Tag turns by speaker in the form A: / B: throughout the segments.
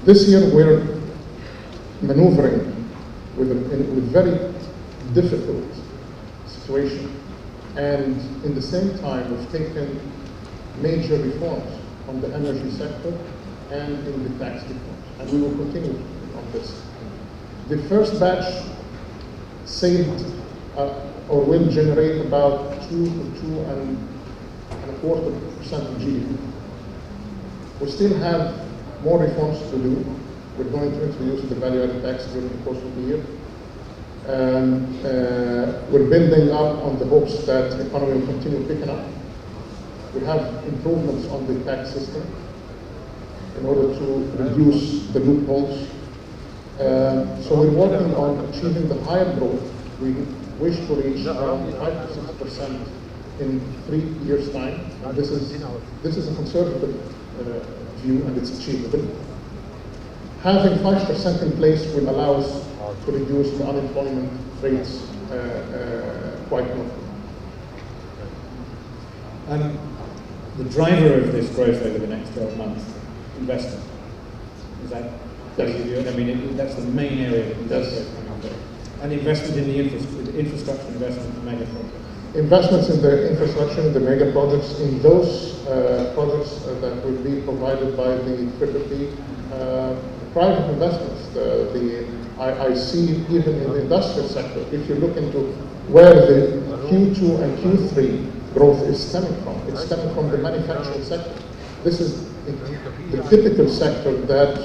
A: This year we're maneuvering with very difficult situation, and in the same time we've taken major reforms on the energy sector and in the tax reforms, and we will continue on this. The first batch saved or will generate about 2 to 2.25% of GDP. We still have more reforms to do. We're going to introduce the value-added tax during the course of the year. We're building up on the hopes that the economy will continue picking up. We have improvements on the tax system in order to reduce the loopholes. So we're working on achieving the higher growth. We wish to reach around 5 to 6% in 3 years' time. And this is a conservative view, and it's achievable. Having 5% in place will allow us to reduce the unemployment rates quite notably.
B: The driver of this growth over the next 12 months, investment. Is that? Yes. I mean, that's the main area that growth coming from. And investment in the infrastructure investment in mega projects.
A: Investments in the infrastructure, in the mega projects, in those projects that will be provided by the PPP, private investments. I see even in the industrial sector, if you look into where the Q2 and Q3 growth is stemming from, it's stemming from the manufacturing sector. This is the typical sector that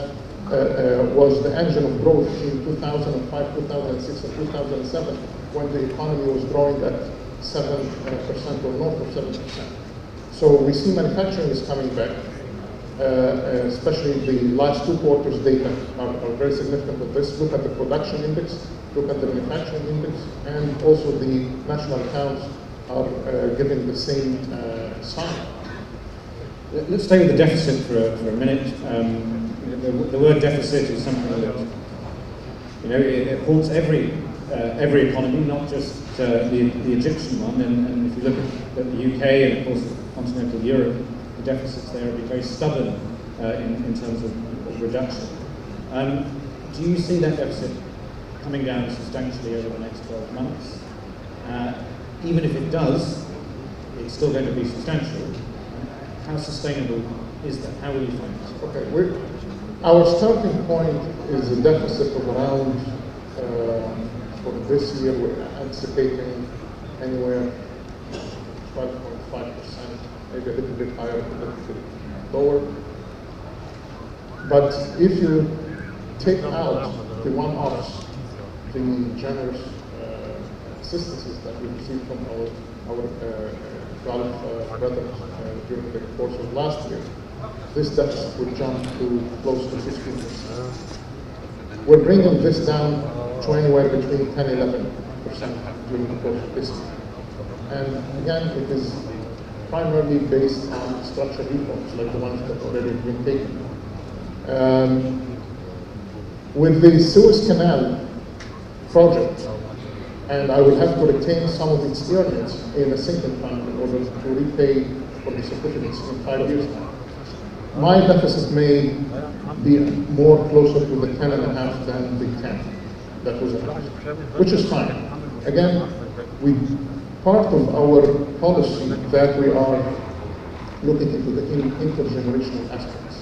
A: was the engine of growth in 2005, 2006, and 2007, when the economy was growing at 7% or north of 7%. So we see manufacturing is coming back, especially the last 2 quarters data are very significant of this. Look at the production index, look at the manufacturing index, and also the national accounts are giving the same sign.
B: Let's stay with the deficit for a minute. The word deficit is something that it haunts every economy, not just the Egyptian one. And if you look at the UK and of course continental Europe, the deficits there have been very stubborn in terms of reduction. Do you see that deficit coming down substantially over the next 12 months? Even if it does, it's still going to be substantial. How sustainable is that? How will you find it?
A: Okay, our starting point is a deficit of around, for this year, we're anticipating anywhere 12.5%, maybe a little bit higher, a little bit lower. But if you take out the one-offs, the generous assistances that we received from our Gulf brothers during the course of last year, this deficit will jump to close to 15%. We're bringing this down to anywhere between 10 and 11% during the course of this year. And again, it is primarily based on structural reforms like the ones that already have been taken. With the Suez Canal project, and I will have to retain some of its earnings in a single fund in order to repay for the certificates in 5 years now. My deficit may be more closer to the 10.5 than the 10 that was announced, which is fine. Again, part of our policy that we are looking into the intergenerational aspects,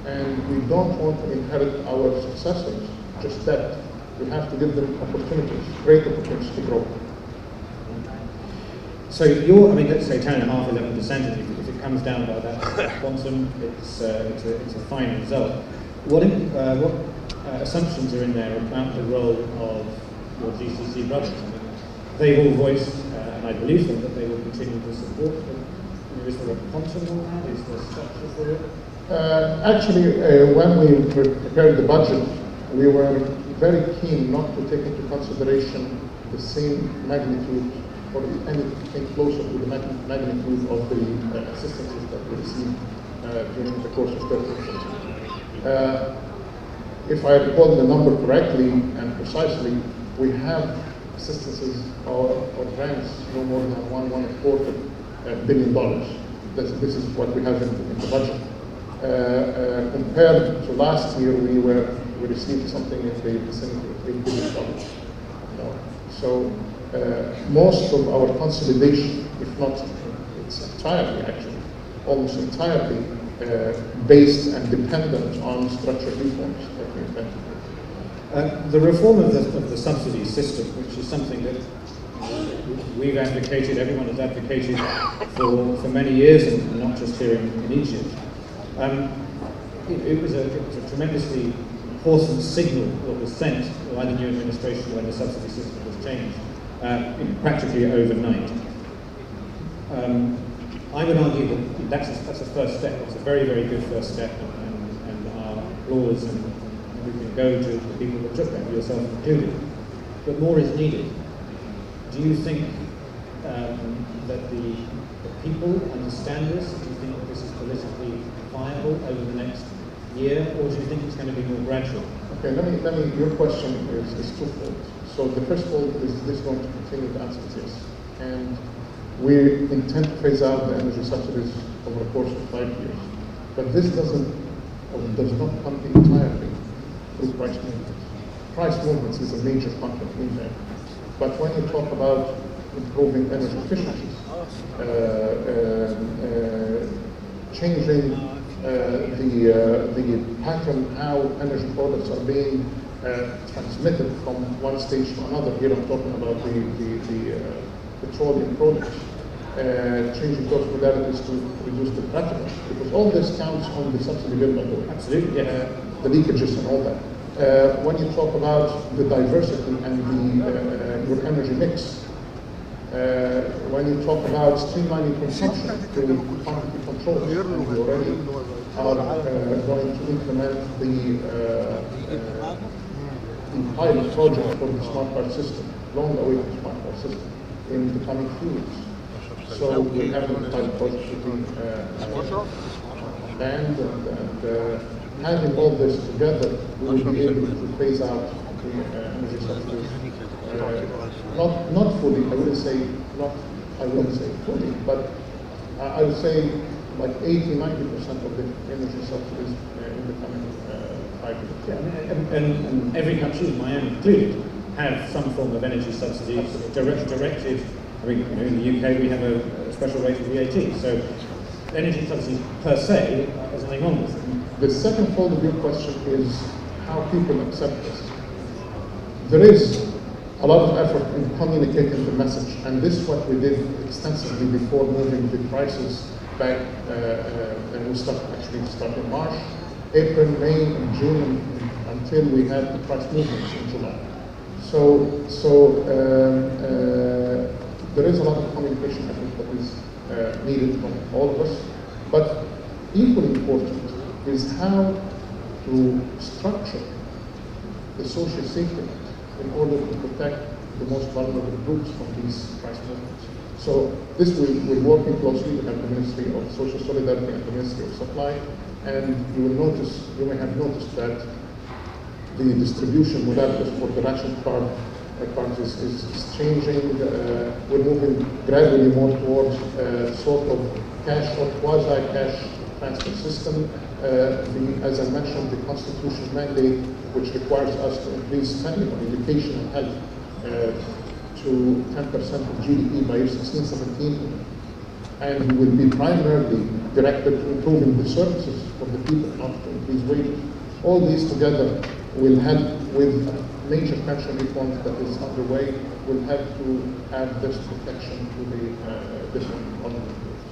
A: and we don't want to inherit our successors just debt. We have to give them opportunities, great opportunities to grow.
B: So let's say 10.5, 11%. If it comes down by that quantum, it's a fine result. What assumptions are in there about the role of your GCC brothers? I mean, they've all voiced, and I believe them, that they will continue to support them. Is there a quantum on that? Is there structure for it?
A: Actually, when we prepared the budget, we were very keen not to take into consideration the same magnitude or anything closer to the magnitude of the assistances that we received during the course of 2015. If I recall the number correctly and precisely, we have assistances or grants no more than $1.25 billion. This is what we have in the budget. Compared to last year, we received something in the vicinity of $8 billion. So most of our consolidation, if not it's entirely actually, almost entirely based and dependent on structural reforms that we invented.
B: The reform of the subsidy system, which is something that we've advocated, everyone has advocated for many years, and not just here in Egypt. It was a tremendously important signal that was sent by the new administration when the subsidy system was changed, practically overnight. I would argue that that's a first step. It's a very, very good first step, and our applause, and we can go to the people that took that, yourself included. But more is needed. Do you think that the people understand this? Do you think that this is politically viable over the next year, or do you think it's going to be more gradual?
A: Okay, let me. Your question is twofold. So the first fold is this going to continue? The answer is yes, and we intend to phase out the energy subsidies over the course of 5 years. But this does not come entirely through price movements. Price movements is a major factor in there. But when you talk about improving energy efficiencies, changing the pattern how energy products are being transmitted from one stage to another. Here I'm talking about the petroleum products, changing those modalities to reduce the practical, because all this counts on the subsidy bill, by the way.
B: Absolutely, yeah.
A: The leakages and all that. When you talk about the diversity and your energy mix, when you talk about streamlining consumption through quantity control, and we already are going to implement the pilot project for the smart card system, long-awaited smart card system, in the coming few weeks. So we're having the pilot project to be banned, and having all this together, we will be able to phase out the energy subsidies. Not fully, I wouldn't say fully, but I would say like 80–90% of the energy subsidies in the coming 5 years.
B: Yeah, and every country, my own included, have some form of energy subsidies directed. I mean, in the UK we have a special rate of VAT, so energy subsidies per se, there's nothing wrong with them.
A: The second fold of your question is how people accept this. There is a lot of effort in communicating the message, and this is what we did extensively before moving the prices back, and we started in March, April, May, and June, until we had the price movements in July. So there is a lot of communication effort that is needed from all of us, but equally important is how to structure the social safety net in order to protect the most vulnerable groups from these price movements. So this we're working closely with the Ministry of Social Solidarity and the Ministry of Supply, and you may have noticed that the distribution modalities for the ration cards is changing. We're moving gradually more towards sort of cash or quasi-cash transfer system. As I mentioned, the constitutional mandate, which requires us to increase spending on education and health to 10% of GDP by year 16-17, and we will be primarily directed to improving the services for the people, not to increase wages. All these together will help with major pension reforms that is underway, will help to have this protection to the different vulnerable groups.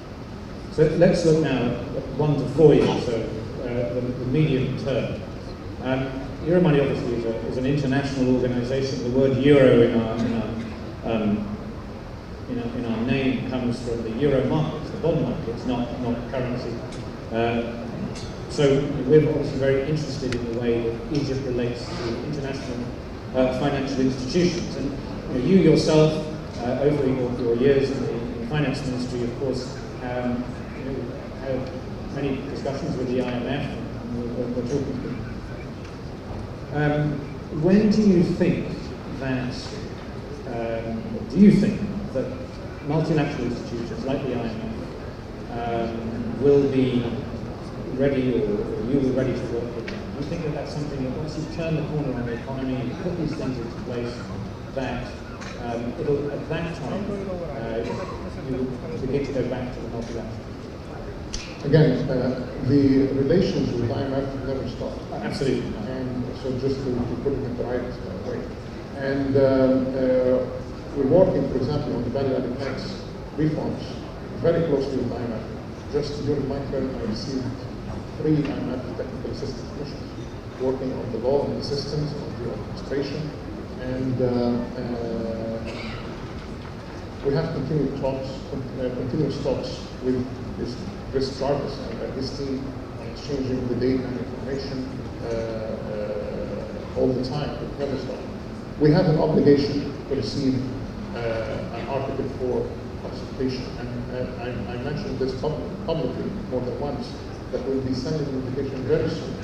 B: So let's look now at 1 to 4 years, so the medium term. Euromoney obviously is an international organisation. The word euro in our name comes from the euro market, it's the bond market, it's not currency. So we're obviously very interested in the way that Egypt relates to international financial institutions. And you yourself, over your years in the finance ministry, of course, had many discussions with the IMF, and we're talking to them. When do you think that multilateral institutions like the IMF will be ready, or you were ready to work with them? Do you think that that's something that once you turn the corner on the economy, you put these things into place, that it'll, at that time, you will begin to go back to the multilateral?
A: Again, the relations with IMF never stopped.
B: Absolutely.
A: And so just to put it in the right way. And we're working, for example, on the value-added tax reforms very closely with IMF. Just during my term, I received 3 IMF technical assistance missions working on the law and the systems, on the administration, and we have continuous talks with Chris Jarvis and his team, exchanging the data and information all the time. It never stops. We have an obligation to receive an Article 4 consultation, and I mentioned this publicly more than once, that we'll be sending an invitation very soon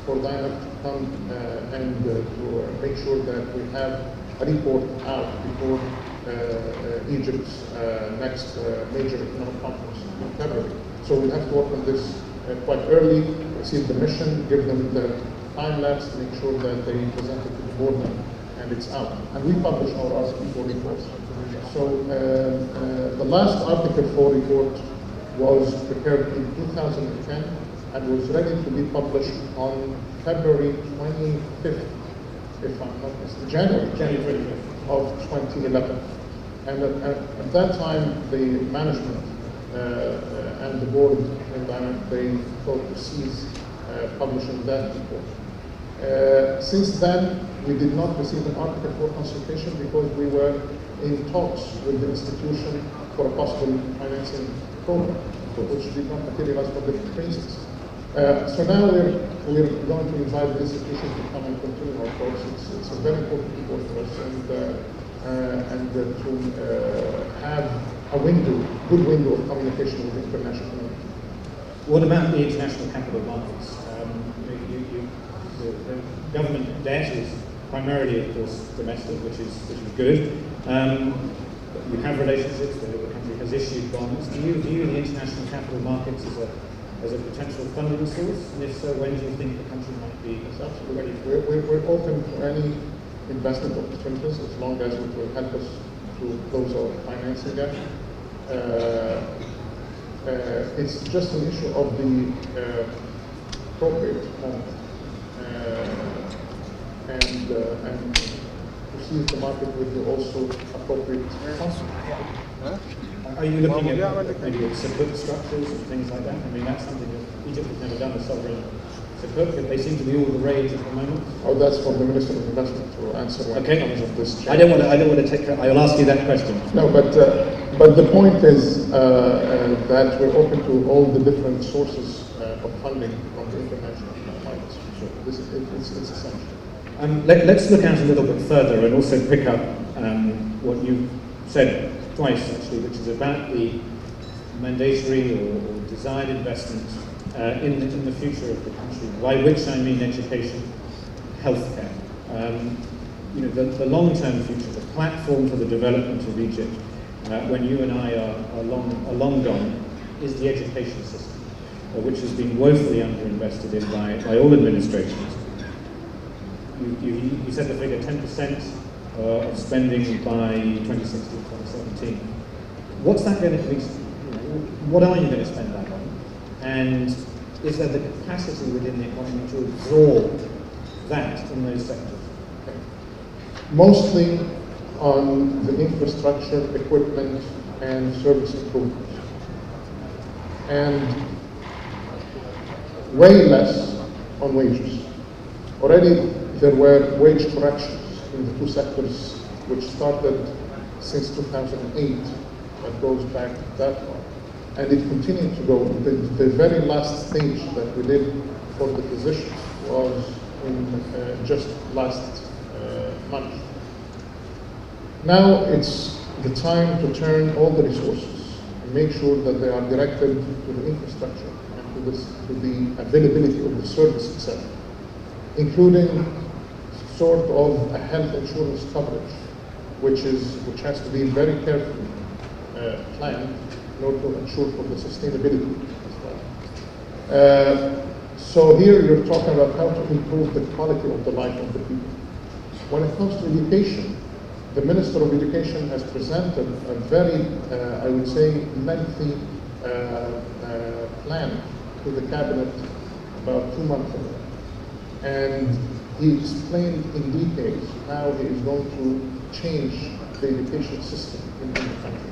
A: for IMF to come and to make sure that we have a report out before Egypt's next major economic conference in February. So we'll have to work on this quite early, receive the mission, give them the time lapse, make sure that they present it to the board and it's out. And we publish our Article 4 reports. So the last Article 4 report was prepared in 2010 and was ready to be published on February 25th, if I'm not mistaken, January 25th of 2011. And at that time, the management and the board and IMF, they thought to cease publishing that report. Since then, we did not receive an Article 4 consultation because we were in talks with the institution for a possible financing program, which did not materialize for different reasons. So now we're going to invite the institution to come and continue our talks. It's a very important report for us, and to have a good window of communication with the international community.
B: What about the international capital markets? The government debt is primarily, of course, domestic, which is good. You have relationships where the country has issued bonds. Do you view the international capital markets as a potential funding source? And if so, when do you think the country might be ready for it?
A: We're open to any investment opportunities as long as it will help us to close our financing gap. It's just an issue of the appropriate moment. And to see if the market will be also appropriate.
B: Are you looking at maybe sukuk structures and things like that? I mean, that's something that Egypt has never done, a sovereign sukuk, but they seem to be all the rage at the moment.
A: Oh, that's for the Minister of Investment to answer when it comes of this change.
B: I don't want to take. I will ask you that question.
A: No, but the point is that we're open to all the different sources of funding from the international markets. Sure. It's essential.
B: Let's look out a little bit further and also pick up what you said twice, actually, which is about the mandatory or desired investment in the future of the country, by which I mean education, healthcare. The long-term future, the platform for the development of Egypt, when you and I are long gone, is the education system, which has been woefully underinvested in by all administrations. You said the figure 10% of spending by 2016, 2017. What's that going to be? What are you going to spend that on? And is there the capacity within the economy to absorb that in those sectors?
A: Mostly on the infrastructure, equipment, and service improvements. And way less on wages. Already there were wage corrections in the 2 sectors which started since 2008, that goes back that far. And it continued to go. The very last stage that we did for the physicians was in just last month. Now it's the time to turn all the resources and make sure that they are directed to the infrastructure and to the availability of the service itself, including sort of a health insurance coverage, which has to be very carefully planned in order to ensure for the sustainability as well. So here you're talking about how to improve the quality of the life of the people. When it comes to education, the Minister of Education has presented a very, I would say, lengthy plan to the cabinet about 2 months ago. And he explained in detail how he is going to change the education system in the country.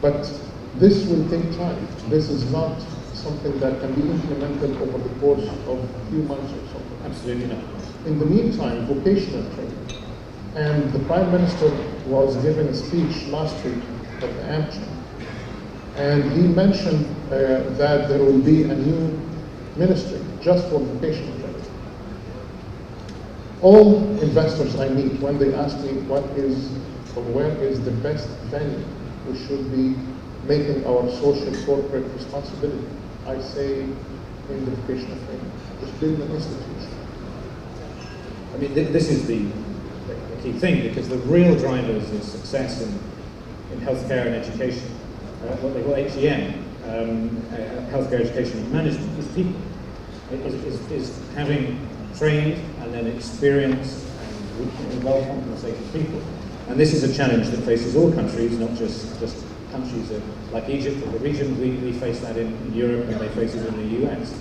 A: But this will take time. This is not something that can be implemented over the course of a few months or something.
B: Absolutely not.
A: In the meantime, vocational training. And the Prime Minister was giving a speech last week at the AMCHA. And he mentioned that there will be a new ministry just for vocational training. All investors I meet, when they ask me what is or where is the best venue we should be making our social corporate responsibility, I say in the vocational training. Just build an institution.
B: I mean, this is the key thing, because the real drivers of success in healthcare and education, what they call HEM, healthcare education and management, is people. Is having trained and then experienced and well-compensated people. And this is a challenge that faces all countries, not just countries like Egypt or the region. We face that in Europe, and they face it in the US.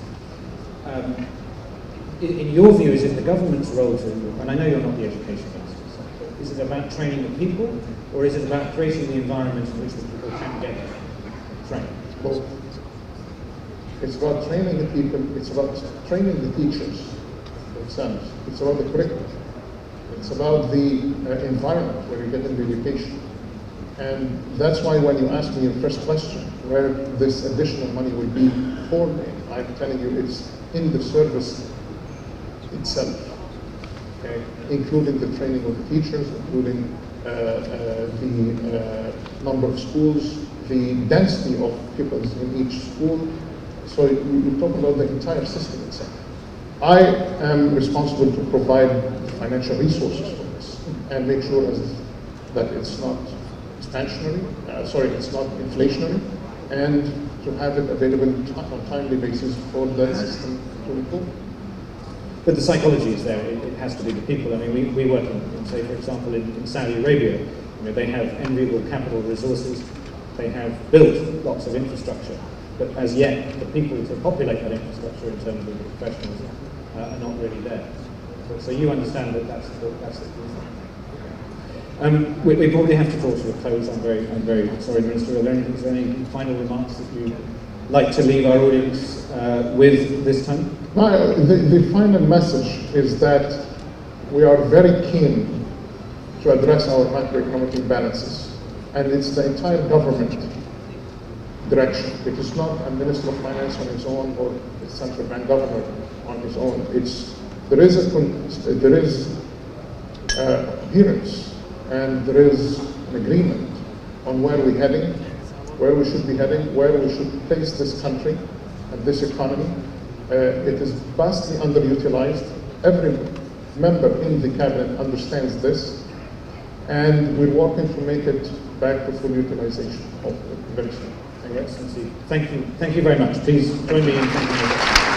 B: In your view, is it the government's role to, and I know you're not the education minister, so is it about training the people, or is it about creating the environment in which the people can get trained?
A: Both. It's about training the people, it's about training the teachers themselves, it's about the curriculum, it's about the environment where you get into education. And that's why when you ask me your first question, where this additional money will be for me, I'm telling you it's in the service itself, okay? Including the training of the teachers, including the number of schools, the density of pupils in each school. So you talk about the entire system itself. I am responsible to provide financial resources for this and make sure that it's not expansionary, it's not inflationary, and to have it available on a timely basis for that system to improve.
B: But the psychology is there. It has to be the people. I mean, we work in say, for example, in Saudi Arabia. You know, they have enviable capital resources. They have built lots of infrastructure. But as yet, the people to populate that infrastructure in terms of the professionals are not really there. So you understand that that's the key thing. We probably have to draw to a close. I'm very sorry, Minister. Is there any final remarks that you'd like to leave our audience with this time?
A: The final message is that we are very keen to address our macroeconomic imbalances, and it's the entire government direction. It is not a Minister of Finance on his own or the central bank governor on his own. There is coherence, and there is an agreement on where we're heading, where we should be heading, where we should place this country and this economy. It is vastly underutilized. Every member in the cabinet understands this, and we're working to make it back to full utilization of the convention.
B: Thank you very much. Please join me in thanking you.